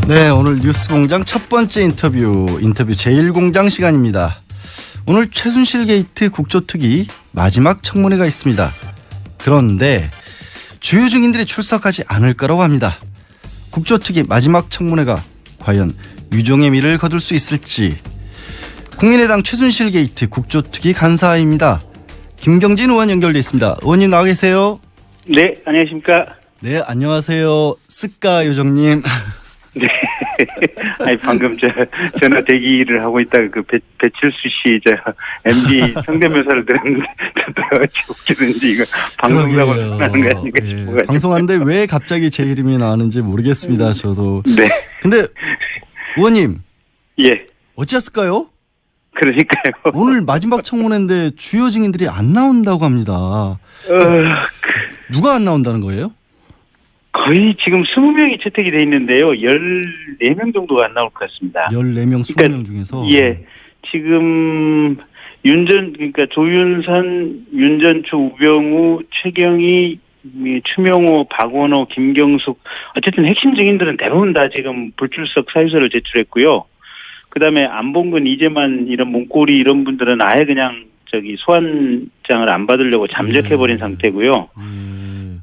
네, 오늘 뉴스공장 첫 번째 인터뷰 제1공장 시간입니다. 오늘 최순실 게이트 국조특위 마지막 청문회가 있습니다. 그런데 주요 증인들이 출석하지 않을 거라고 합니다. 국조특위 마지막 청문회가 과연 유종의 미를 거둘 수 있을지. 국민의당 최순실 게이트 국조특위 간사입니다. 김경진 의원 연결돼 있습니다. 의원님 나와 계세요? 네, 안녕하십니까? 네, 안녕하세요. 스까 요정님. 네. 아니, 방금 전화 대기를 하고 있다가 배칠수 씨, MB 성대묘사를 들었는데, 어찌 웃기든지 이거 방송이라고 하는 거 아닌가 싶어가지고. 방송하는데 왜 갑자기 제 이름이 나왔는지 모르겠습니다, 저도. 네. 근데, 의원님. 예. 어찌했을까요? 그러니까요. 오늘 마지막 청문회인데 주요 증인들이 안 나온다고 합니다. 누가 안 나온다는 거예요? 거의 지금 20명이 채택이 돼 있는데요. 14명 정도가 안 나올 것 같습니다. 14명, 20명 중에서? 예. 지금 그러니까 조윤선, 윤전추, 우병우, 최경희, 추명호, 박원호, 김경숙, 어쨌든 핵심 증인들은 대부분 다 지금 불출석 사유서를 제출했고요. 그다음에 안봉근, 이재만 이런 문고리 이런 분들은 아예 그냥 소환장을 안 받으려고 잠적해버린 상태고요.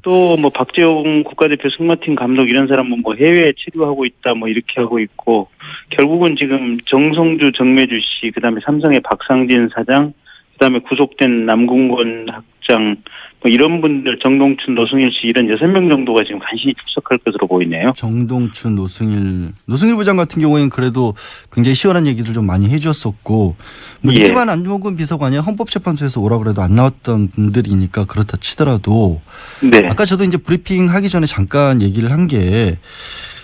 또 박재홍 국가대표 승마팀 감독 이런 사람은 해외에 체류하고 있다 이렇게 하고 있고, 결국은 지금 정성주, 정매주 씨, 그다음에 삼성의 박상진 사장, 그다음에 구속된 남궁건 학장 이런 분들, 정동춘, 노승일 씨 이런 6명 정도가 지금 간신히 출석할 것으로 보이네요. 정동춘, 노승일 부장 같은 경우에는 그래도 굉장히 시원한 얘기들 좀 많이 해주었었고, 이기만 안종근 비서관이 헌법재판소에서 오라 그래도 안 나왔던 분들이니까 그렇다 치더라도, 네. 아까 저도 이제 브리핑 하기 전에 잠깐 얘기를 한 게,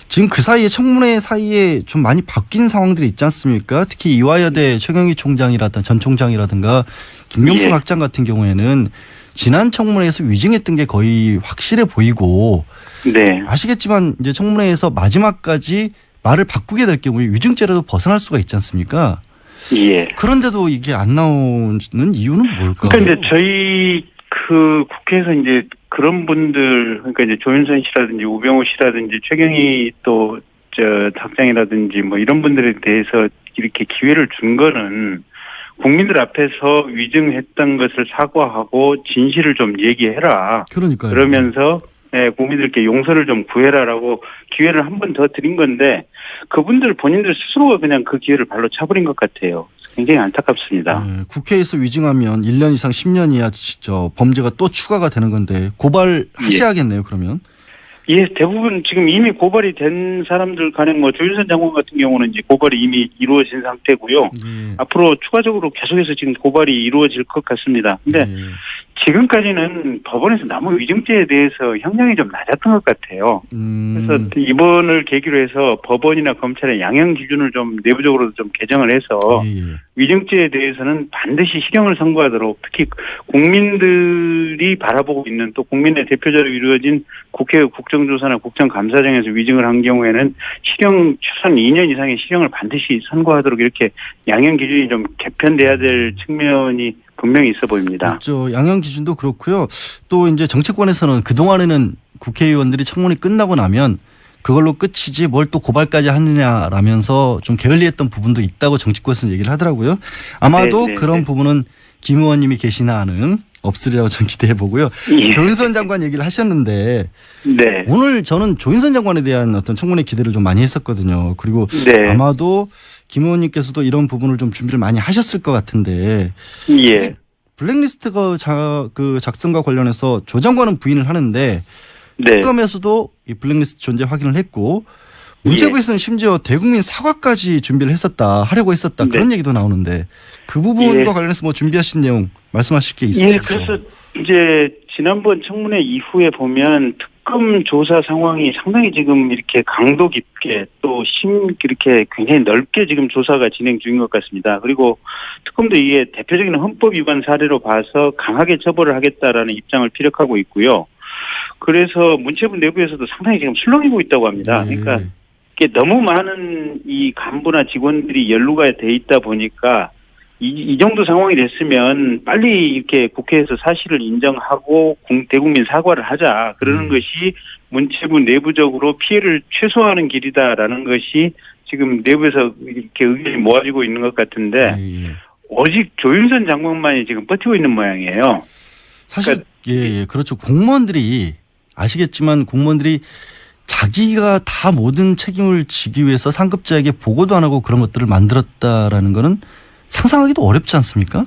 지금 그 사이에 청문회 사이에 좀 많이 바뀐 상황들이 있지 않습니까? 특히 이화여대 최경희 총장이라든가 전 총장이라든가 김경숙 학장 같은 경우에는 지난 청문회에서 위증했던 게 거의 확실해 보이고, 네. 아시겠지만 이제 청문회에서 마지막까지 말을 바꾸게 될 경우에 위증죄라도 벗어날 수가 있지 않습니까? 예. 그런데도 이게 안 나오는 이유는 뭘까요? 그러니까 이제 저희 국회에서 이제 그런 분들, 그러니까 이제 조윤선 씨라든지 우병우 씨라든지 최경희 또 학장이라든지 이런 분들에 대해서 이렇게 기회를 준 거는 국민들 앞에서 위증했던 것을 사과하고 진실을 좀 얘기해라. 그러니까요. 그러면서 국민들께 용서를 좀 구해라라고 기회를 한 번 더 드린 건데, 그분들 본인들 스스로가 그냥 그 기회를 발로 차버린 것 같아요. 굉장히 안타깝습니다. 국회에서 위증하면 1년 이상 10년 이하 범죄가 또 추가가 되는 건데 고발하셔야겠네요. 그러면. 예, 대부분 지금 이미 고발이 된 사람들 가령 조윤선 장관 같은 경우는 이제 고발이 이미 이루어진 상태고요. 앞으로 추가적으로 계속해서 지금 고발이 이루어질 것 같습니다. 근데 지금까지는 법원에서 남은 위증죄에 대해서 형량이 좀 낮았던 것 같아요. 그래서 이번을 계기로 해서 법원이나 검찰의 양형 기준을 좀 내부적으로 좀 개정을 해서 위증죄에 대해서는 반드시 실형을 선고하도록, 특히 국민들이 바라보고 있는, 또 국민의 대표자로 이루어진 국회 국정조사나 국정감사장에서 위증을 한 경우에는 실형 최소한 2년 이상의 실형을 반드시 선고하도록 이렇게 양형 기준이 좀 개편돼야 될 측면이 분명히 있어 보입니다. 그렇죠. 양형 기준도 그렇고요. 또 이제 정치권에서는 그동안에는 국회의원들이 청문회 끝나고 나면 그걸로 끝이지 뭘 또 고발까지 하느냐라면서 좀 게을리했던 부분도 있다고 정치권에서는 얘기를 하더라고요. 아마도 그런 부분은 김 의원님이 계시나 하는 없으리라고 저는 기대해 보고요. 조윤선 장관 얘기를 하셨는데 오늘 저는 조윤선 장관에 대한 어떤 청문회 기대를 좀 많이 했었거든요. 그리고 아마도 김 의원님께서도 이런 부분을 좀 준비를 많이 하셨을 것 같은데, 블랙리스트 작성과 관련해서 조 장관은 부인을 하는데 특검에서도 이 블랙리스트 존재 확인을 했고, 문체부에서는 심지어 대국민 사과까지 준비를 하려고 했었다. 그런 얘기도 나오는데 그 부분과 관련해서 준비하신 내용 말씀하실 게 있으시죠? 그래서 이제 지난번 청문회 이후에 보면 특검 조사 상황이 상당히 지금 이렇게 강도 깊게 또 이렇게 굉장히 넓게 지금 조사가 진행 중인 것 같습니다. 그리고 특검도 이게 대표적인 헌법 위반 사례로 봐서 강하게 처벌을 하겠다라는 입장을 피력하고 있고요. 그래서 문체부 내부에서도 상당히 지금 술렁이고 있다고 합니다. 그러니까 이게 너무 많은 이 간부나 직원들이 연루가 돼 있다 보니까 이 정도 상황이 됐으면 빨리 이렇게 국회에서 사실을 인정하고 대국민 사과를 하자. 그러는 것이 문체부 내부적으로 피해를 최소화하는 길이다라는 것이 지금 내부에서 이렇게 의견이 모아지고 있는 것 같은데 오직 조윤선 장관만이 지금 버티고 있는 모양이에요. 사실 그러니까 그렇죠. 공무원들이 아시겠지만 공무원들이 자기가 다 모든 책임을 지기 위해서 상급자에게 보고도 안 하고 그런 것들을 만들었다라는 거는 상상하기도 어렵지 않습니까?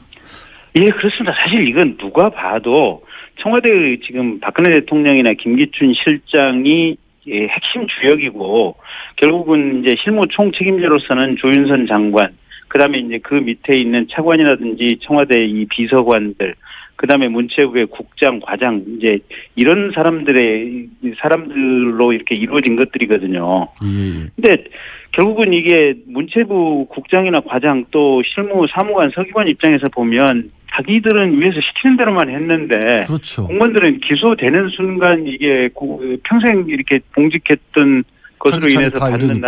예, 그렇습니다. 사실 이건 누가 봐도 청와대의 지금 박근혜 대통령이나 김기춘 실장이 핵심 주역이고 결국은 이제 실무 총책임자로서는 조윤선 장관, 그다음에 이제 그 밑에 있는 차관이라든지 청와대 이 비서관들, 그다음에 문체부의 국장, 과장 이제 이런 사람들로 이렇게 이루어진 것들이거든요. 근데 결국은 이게 문체부 국장이나 과장 또 실무 사무관 서기관 입장에서 보면 자기들은 위에서 시키는 대로만 했는데 그렇죠. 공무원들은 기소되는 순간 이게 평생 이렇게 봉직했던 것으로 인해서 받는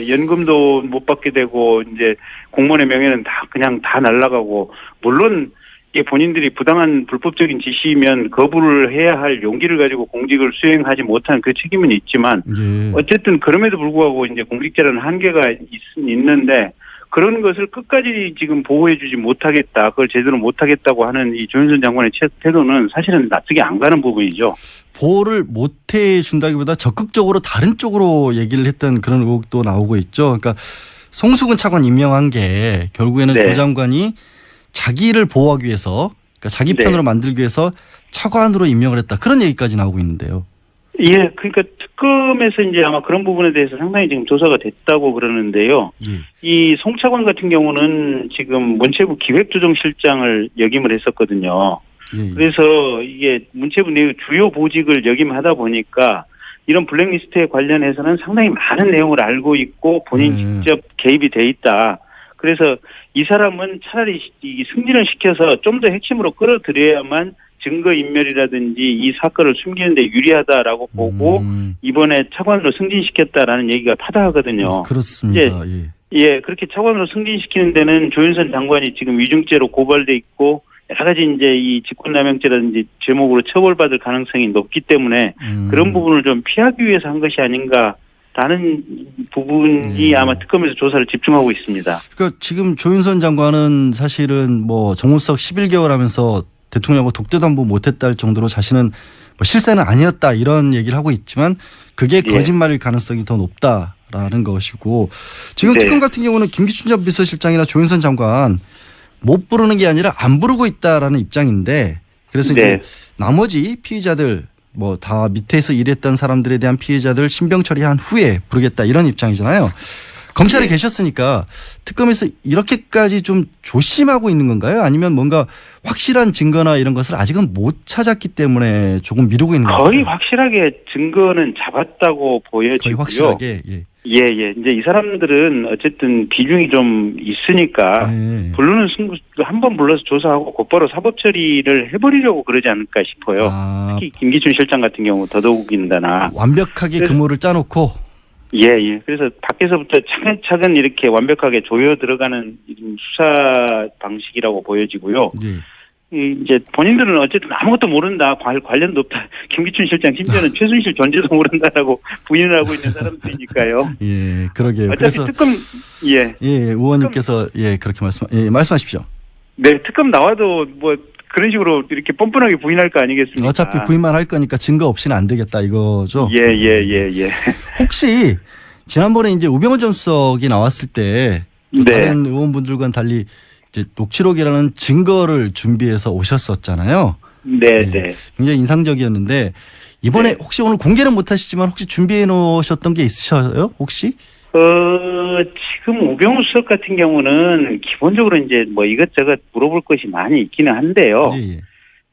연금도 못 받게 되고 이제 공무원의 명예는 그냥 다 날아가고, 물론 이게 본인들이 부당한 불법적인 지시면 거부를 해야 할 용기를 가지고 공직을 수행하지 못한 그 책임은 있지만 어쨌든 그럼에도 불구하고 이제 공직자라는 한계가 있는데 그런 것을 끝까지 지금 보호해주지 못하겠다, 그걸 제대로 못하겠다고 하는 이 조윤선 장관의 태도는 사실은 납득이 안 가는 부분이죠. 보호를 못해준다기보다 적극적으로 다른 쪽으로 얘기를 했던 그런 의혹도 나오고 있죠. 그러니까 송수근 차관 임명한 게 결국에는 조 장관이 자기를 보호하기 위해서, 그러니까 자기 편으로 만들기 위해서 차관으로 임명을 했다, 그런 얘기까지 나오고 있는데요. 예, 그러니까 특검에서 이제 아마 그런 부분에 대해서 상당히 지금 조사가 됐다고 그러는데요. 이 송 차관 같은 경우는 지금 문체부 기획조정실장을 역임을 했었거든요. 그래서 이게 문체부 내 주요 보직을 역임하다 보니까 이런 블랙리스트에 관련해서는 상당히 많은 내용을 알고 있고 본인 직접 개입이 돼 있다. 그래서 이 사람은 차라리 승진을 시켜서 좀 더 핵심으로 끌어들여야만 증거인멸이라든지 이 사건을 숨기는 데 유리하다라고 보고 이번에 차관으로 승진시켰다라는 얘기가 타당하거든요. 그렇습니다. 그렇게 차관으로 승진시키는 데는 조윤선 장관이 지금 위중죄로 고발돼 있고 여러 가지 이제 이 직권남용죄라든지 제목으로 처벌받을 가능성이 높기 때문에 그런 부분을 좀 피하기 위해서 한 것이 아닌가 라는 부분이 아마 특검에서 조사를 집중하고 있습니다. 그러니까 지금 조윤선 장관은 사실은 뭐 정무수석 11개월 하면서 대통령하고 독대도 한번 못했다 할 정도로 자신은 뭐 실세는 아니었다 이런 얘기를 하고 있지만 그게 거짓말일 가능성이 더 높다라는 것이고, 지금 특검 같은 경우는 김기춘 전 비서실장이나 조윤선 장관 못 부르는 게 아니라 안 부르고 있다라는 입장인데, 그래서 이제 나머지 피의자들 뭐 다 밑에서 일했던 사람들에 대한 피해자들 신병 처리한 후에 부르겠다 이런 입장이잖아요. 검찰에 계셨으니까 특검에서 이렇게까지 좀 조심하고 있는 건가요? 아니면 뭔가 확실한 증거나 이런 것을 아직은 못 찾았기 때문에 조금 미루고 있는 건가요? 거의 확실하게 증거는 잡았다고 보여지고요. 거의 확실하게. 이제 이 사람들은 어쨌든 비중이 좀 있으니까 부르는 승부 한번 불러서 조사하고 곧바로 사법 처리를 해버리려고 그러지 않을까 싶어요. 특히 김기춘 실장 같은 경우 더더욱인다나 완벽하게 그모를 짜놓고. 그래서 밖에서부터 차근차근 이렇게 완벽하게 조여 들어가는 수사 방식이라고 보여지고요. 이제 본인들은 어쨌든 아무것도 모른다, 관련도 없다. 김기춘 실장 심지어는 최순실 존재도 모른다라고 부인을 하고 있는 사람들이니까요. 그러게요. 어차피 그래서 특검 의원님께서 그렇게 말씀하십시오. 네, 특검 나와도 뭐 그런 식으로 이렇게 뻔뻔하게 부인할 거 아니겠습니까? 어차피 부인만 할 거니까 증거 없이는 안 되겠다 이거죠. 혹시 지난번에 이제 우병우 전 수석이 나왔을 때 다른 의원분들과는 달리 이제 녹취록이라는 증거를 준비해서 오셨었잖아요. 굉장히 인상적이었는데 이번에 혹시 오늘 공개는 못하시지만 혹시 준비해 놓으셨던 게 있으셔요? 혹시? 지금 우병우 수석 같은 경우는 기본적으로 이제 뭐 이것저것 물어볼 것이 많이 있기는 한데요.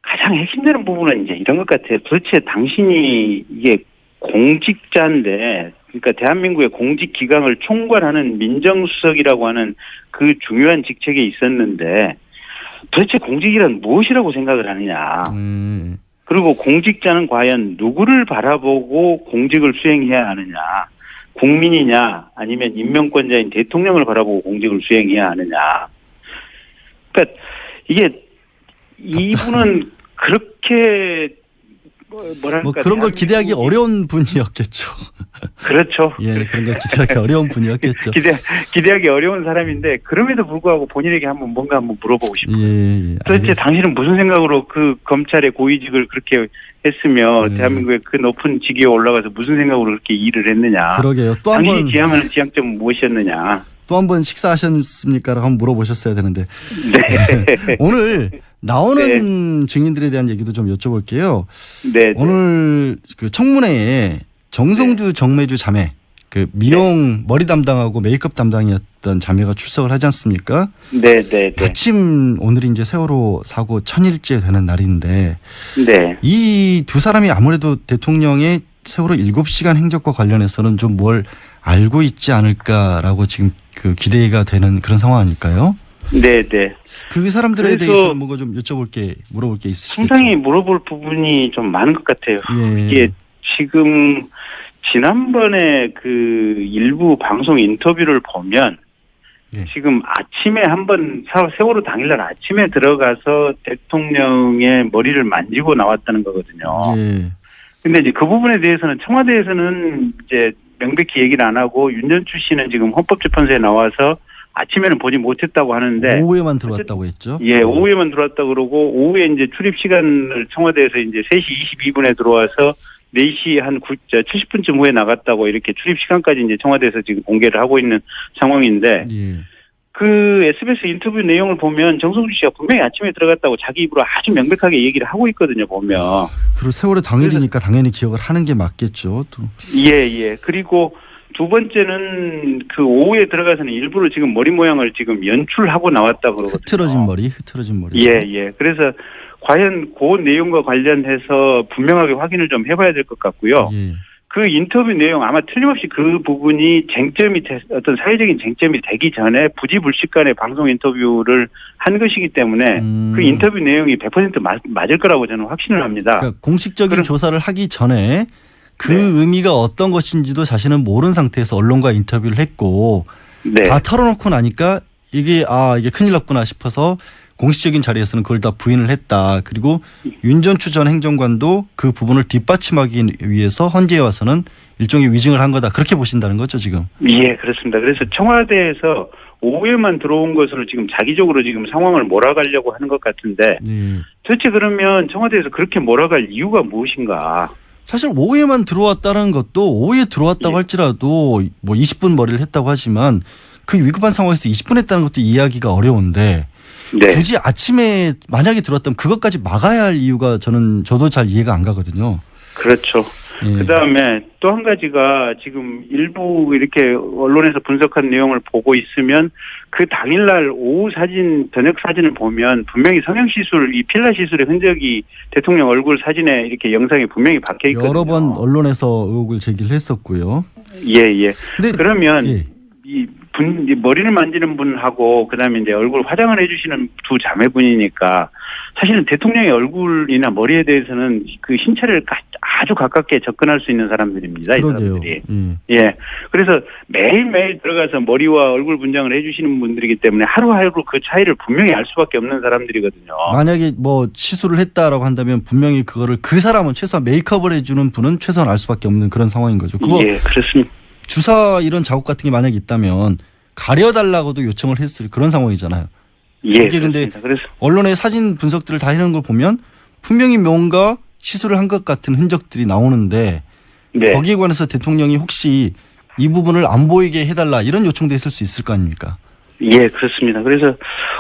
가장 핵심되는 부분은 이제 이런 것 같아요. 도대체 당신이 이게 공직자인데, 그러니까 대한민국의 공직기강을 총괄하는 민정수석이라고 하는 그 중요한 직책에 있었는데 도대체 공직이란 무엇이라고 생각을 하느냐. 그리고 공직자는 과연 누구를 바라보고 공직을 수행해야 하느냐. 국민이냐 아니면 임명권자인 대통령을 바라보고 공직을 수행해야 하느냐. 그러니까 이게 이분은 그렇게 뭐랄까 뭐 그런 걸 기대하기 어려운 분이었겠죠. 그렇죠. 예, 그런 걸 기대하기 어려운 분이었겠죠. 기대하기 어려운 사람인데 그럼에도 불구하고 본인에게 뭔가 한번 물어보고 싶어요. 예, 도대체 당신은 무슨 생각으로 그 검찰의 고위직을 그렇게 했으며 대한민국의 그 높은 직위에 올라가서 무슨 생각으로 그렇게 일을 했느냐. 그러게요. 또 당신이 한번 지향하는 지향점은 무엇이었느냐. 또 한 번 식사하셨습니까라고 한번 물어보셨어야 되는데. 네. 오늘 나오는 증인들에 대한 얘기도 좀 여쭤볼게요. 네. 오늘 그 청문회에 정성주 정매주 자매 그 미용 머리 담당하고 메이크업 담당이었던 자매가 출석을 하지 않습니까? 네. 마침 오늘이 이제 세월호 사고 1000일째 되는 날인데 네. 이 두 사람이 아무래도 대통령의 세월호 7시간 행적과 관련해서는 좀 뭘 알고 있지 않을까라고 지금 그 기대가 되는 그런 상황 아닐까요? 네. 그 사람들에 대해서 뭔가 좀 물어볼 게 있으시겠죠? 상당히 물어볼 부분이 좀 많은 것 같아요. 예. 이게 지금 지난번에 그 일부 방송 인터뷰를 보면 예. 지금 아침에 한번 세월호 당일날 아침에 들어가서 대통령의 머리를 만지고 나왔다는 거거든요. 예. 근데 이제 그 부분에 대해서는 청와대에서는 이제 명백히 얘기를 안 하고 윤전추 씨는 지금 헌법재판소에 나와서 아침에는 보지 못했다고 하는데 오후에만 들어왔다고 했죠. 예, 오후에만 들어왔다 그러고 오후에 이제 출입 시간을 청와대에서 이제 3시 22분에 들어와서 4시 한 70분쯤 후에 나갔다고 이렇게 출입 시간까지 이제 청와대에서 지금 공개를 하고 있는 상황인데 예. 그 SBS 인터뷰 내용을 보면 정성주 씨가 분명히 아침에 들어갔다고 자기 입으로 아주 명백하게 얘기를 하고 있거든요, 보면. 그리고 세월의 당일이니까 당연히 기억을 하는 게 맞겠죠. 또. 예. 그리고 두 번째는 그 오후에 들어가서는 일부러 지금 머리 모양을 지금 연출하고 나왔다 그러거든요. 흐트러진 머리. 예. 그래서 과연 그 내용과 관련해서 분명하게 확인을 좀 해봐야 될 것 같고요. 예. 그 인터뷰 내용 아마 틀림없이 그 부분이 어떤 사회적인 쟁점이 되기 전에 부지불식간에 방송 인터뷰를 한 것이기 때문에 그 인터뷰 내용이 100% 맞을 거라고 저는 확신을 합니다. 그러니까 공식적인 조사를 하기 전에 그 의미가 어떤 것인지도 자신은 모르는 상태에서 언론과 인터뷰를 했고 다 털어놓고 나니까 이게 큰일 났구나 싶어서 공식적인 자리에서는 그걸 다 부인을 했다. 그리고 윤전추 전 행정관도 그 부분을 뒷받침하기 위해서 헌재에 와서는 일종의 위증을 한 거다. 그렇게 보신다는 거죠, 지금? 예, 그렇습니다. 그래서 청와대에서 오후에만 들어온 것으로 지금 자기적으로 지금 상황을 몰아가려고 하는 것 같은데 도대체 그러면 청와대에서 그렇게 몰아갈 이유가 무엇인가? 사실 오후에만 들어왔다는 것도 오후에 들어왔다고 할지라도 뭐 20분 머리를 했다고 하지만 그 위급한 상황에서 20분 했다는 것도 이해하기가 어려운데 굳이 아침에 만약에 들어왔다면 그것까지 막아야 할 이유가 저도 잘 이해가 안 가거든요. 그렇죠. 예. 그다음에 또 한 가지가 지금 일부 이렇게 언론에서 분석한 내용을 보고 있으면 그 당일날 오후 저녁 사진을 보면 분명히 성형시술, 이 필라 시술의 흔적이 대통령 얼굴 사진에 이렇게 영상에 분명히 박혀 있거든요. 여러 번 언론에서 의혹을 제기를 했었고요. 예. 근데 그러면 이 머리를 만지는 분하고 그다음에 이제 얼굴 화장을 해주시는 두 자매분이니까 사실은 대통령의 얼굴이나 머리에 대해서는 그 신체를 아주 가깝게 접근할 수 있는 사람들입니다. 그러게요. 이 사람들이. 예. 그래서 매일매일 들어가서 머리와 얼굴 분장을 해주시는 분들이기 때문에 하루하루 그 차이를 분명히 알 수밖에 없는 사람들이거든요. 만약에 뭐 시술을 했다라고 한다면 분명히 그거를 그 사람은 최소한 메이크업을 해주는 분은 최소한 알 수밖에 없는 그런 상황인 거죠. 예, 그렇습니다. 주사 이런 자국 같은 게 만약에 있다면 가려달라고도 요청을 했을 그런 상황이잖아요. 예, 이게 근데 언론의 사진 분석들을 다 해놓은 걸 보면 분명히 뭔가 시술을 한 것 같은 흔적들이 나오는데 거기에 관해서 대통령이 혹시 이 부분을 안 보이게 해달라 이런 요청도 했을 수 있을 거 아닙니까? 예, 그렇습니다. 그래서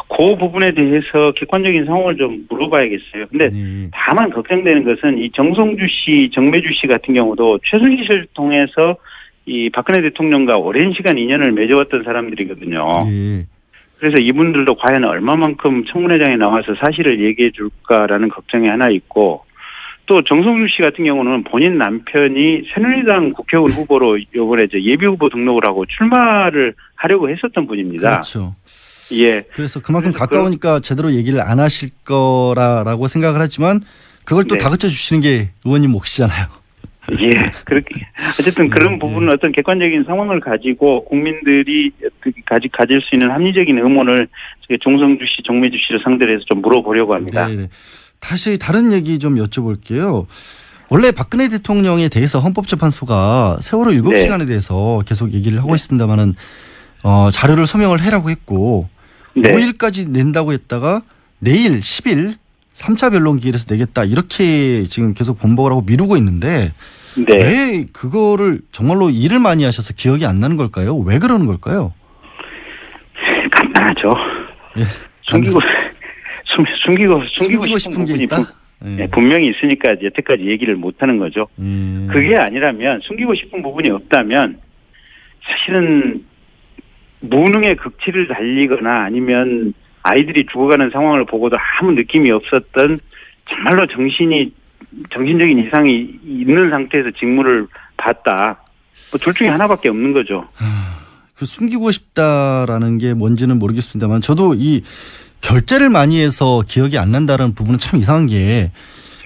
그 부분에 대해서 객관적인 상황을 좀 물어봐야겠어요. 근데 다만 걱정되는 것은 이 정성주 씨, 정매주 씨 같은 경우도 최순실을 통해서 이 박근혜 대통령과 오랜 시간 인연을 맺어왔던 사람들이거든요. 그래서 이분들도 과연 얼마만큼 청문회장에 나와서 사실을 얘기해 줄까라는 걱정이 하나 있고 또 정성주 씨 같은 경우는 본인 남편이 새누리당 국회의원 후보로 이번에 예비후보 등록을 하고 출마를 하려고 했었던 분입니다. 그렇죠. 예. 그래서 그만큼 가까우니까 제대로 얘기를 안 하실 거라고 생각을 하지만 그걸 또 다그쳐 주시는 게 의원님 몫이잖아요. 예, 그렇게 어쨌든 그런 부분은 어떤 객관적인 상황을 가지고 국민들이 가질 수 있는 합리적인 의문을 정성주 씨, 정매주 씨를 상대로 해서 좀 물어보려고 합니다. 네. 다시 다른 얘기 좀 여쭤볼게요. 원래 박근혜 대통령에 대해서 헌법재판소가 세월호 7시간에 대해서 계속 얘기를 하고 있습니다만은 자료를 소명을 해라고 했고 5일까지 낸다고 했다가 내일 10일 3차 변론 기일에서 내겠다 이렇게 지금 계속 번복을 하고 미루고 있는데 왜 그거를 정말로 일을 많이 하셔서 기억이 안 나는 걸까요? 왜 그러는 걸까요? 간단하죠. 예, 숨기고 싶은 부분이 있다? 분명히 있으니까 여태까지 얘기를 못하는 거죠. 그게 아니라면 숨기고 싶은 부분이 없다면 사실은 무능의 극치를 달리거나 아니면 아이들이 죽어가는 상황을 보고도 아무 느낌이 없었던 정말로 정신적인 이상이 있는 상태에서 직무를 봤다. 둘 중에 하나밖에 없는 거죠. 그 숨기고 싶다라는 게 뭔지는 모르겠습니다만 저도 이 결재를 많이 해서 기억이 안 난다는 부분은 참 이상한 게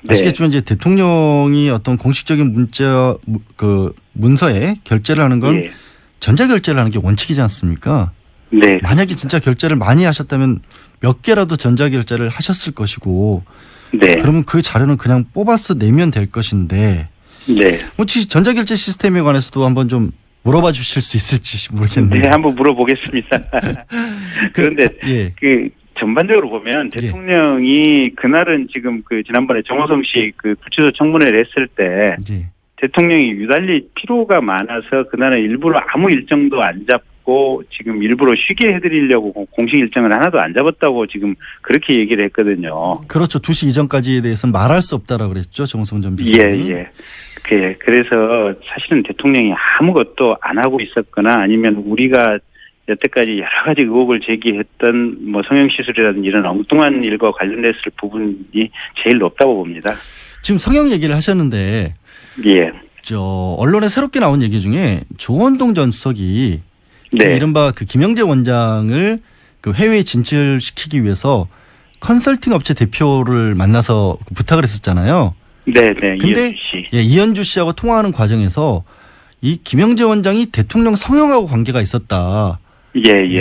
아시겠지만 이제 대통령이 어떤 공식적인 문서에 결재를 하는 건 전자결재를 하는 게 원칙이지 않습니까? 네. 만약에 진짜 결재를 많이 하셨다면 몇 개라도 전자결재를 하셨을 것이고 그러면 그 자료는 그냥 뽑아서 내면 될 것인데 혹시 전자결재 시스템에 관해서도 한번 좀 물어봐 주실 수 있을지 모르겠네요. 네, 한번 물어보겠습니다. 그런데 전반적으로 보면 대통령이 그날은 지금 지난번에 정호성 씨 구치소 청문회를 했을 때 대통령이 유달리 피로가 많아서 그날은 일부러 아무 일정도 안 잡고 지금 일부러 쉬게 해드리려고 공식 일정을 하나도 안 잡았다고 지금 그렇게 얘기를 했거든요. 그렇죠. 2시 이전까지에 대해서는 말할 수 없다라고 그랬죠. 정호성 전 비서관이. 예. 그래서 사실은 대통령이 아무것도 안 하고 있었거나 아니면 우리가 여태까지 여러 가지 의혹을 제기했던 성형시술이라든지 이런 엉뚱한 일과 관련됐을 부분이 제일 높다고 봅니다. 지금 성형 얘기를 하셨는데 언론에 새롭게 나온 얘기 중에 조원동 전 수석이 이른바 김영재 원장을 해외에 진출시키기 위해서 컨설팅 업체 대표를 만나서 부탁을 했었잖아요. 근데 이현주 씨하고 통화하는 과정에서 이 김영재 원장이 대통령 성형하고 관계가 있었다.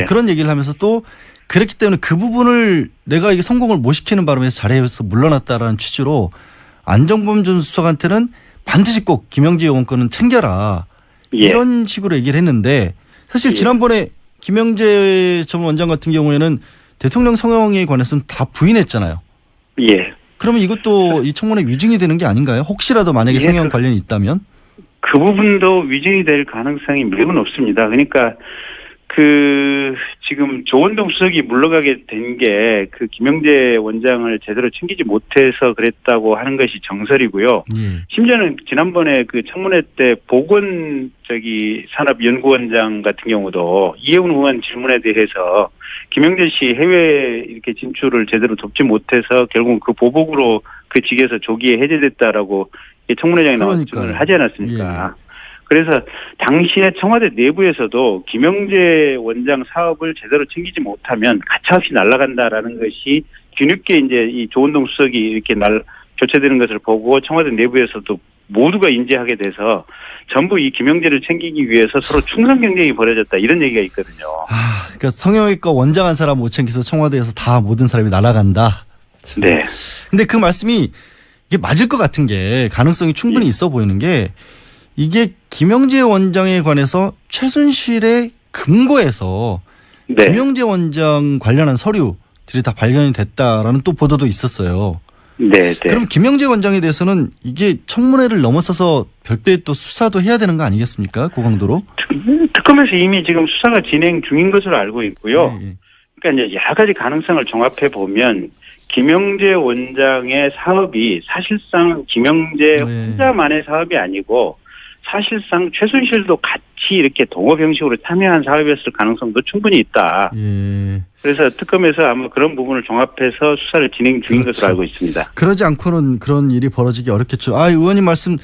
그런 얘기를 하면서 또 그렇기 때문에 그 부분을 내가 이게 성공을 못 시키는 바람에 자리에서 물러났다라는 취지로 안정범 전 수석한테는 반드시 꼭 김영재 의원권은 챙겨라. 이런 식으로 얘기를 했는데 사실 지난번에 김영재 전 원장 같은 경우에는 대통령 성형에 관해서는 다 부인했잖아요. 그러면 이것도 이 청문회 위증이 되는 게 아닌가요? 혹시라도 만약에 성형 관련이 있다면? 그 부분도 위증이 될 가능성이 매우 높습니다. 그러니까 지금 조원동 수석이 물러가게 된 게 김영재 원장을 제대로 챙기지 못해서 그랬다고 하는 것이 정설이고요. 심지어는 지난번에 청문회 때 보건산업연구원장 같은 경우도 이해운 의원 질문에 대해서 김영재 씨 해외 이렇게 진출을 제대로 돕지 못해서 결국 그 보복으로 그 직에서 조기에 해제됐다라고 청문회장에 나온 질문을 하지 않았습니까? 그래서 당시에 청와대 내부에서도 김영재 원장 사업을 제대로 챙기지 못하면 가차없이 날아간다라는 것이 뒤늦게 이제 이 조원동 수석이 이렇게 교체되는 것을 보고 청와대 내부에서도 모두가 인지하게 돼서 전부 이 김영재를 챙기기 위해서 서로 충성 경쟁이 벌어졌다 이런 얘기가 있거든요. 그러니까 성형외과 원장 한 사람 못 챙겨서 청와대에서 다 모든 사람이 날아간다. 근데 그 말씀이 이게 맞을 것 같은 게 가능성이 충분히 있어 보이는 게 이게 김영재 원장에 관해서 최순실의 금고에서 김영재 원장 관련한 서류들이 다 발견이 됐다라는 또 보도도 있었어요. 그럼 김영재 원장에 대해서는 이게 청문회를 넘어서서 별도의 또 수사도 해야 되는 거 아니겠습니까? 고강도로? 특검에서 이미 지금 수사가 진행 중인 것으로 알고 있고요. 그러니까 이제 여러 가지 가능성을 종합해 보면 김영재 원장의 사업이 사실상 김영재 혼자만의 사업이 아니고 사실상 최순실도 같이 이렇게 동업 형식으로 참여한 사업이었을 가능성도 충분히 있다. 그래서 특검에서 아마 그런 부분을 종합해서 수사를 진행 중인 것으로 알고 있습니다. 그러지 않고는 그런 일이 벌어지기 어렵겠죠. 의원님 말씀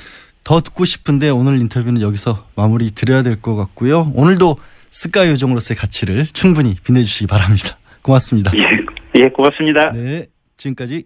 더 듣고 싶은데 오늘 인터뷰는 여기서 마무리 드려야 될 것 같고요. 오늘도 스카이 요정으로서의 가치를 충분히 빛내주시기 바랍니다. 고맙습니다. 고맙습니다. 지금까지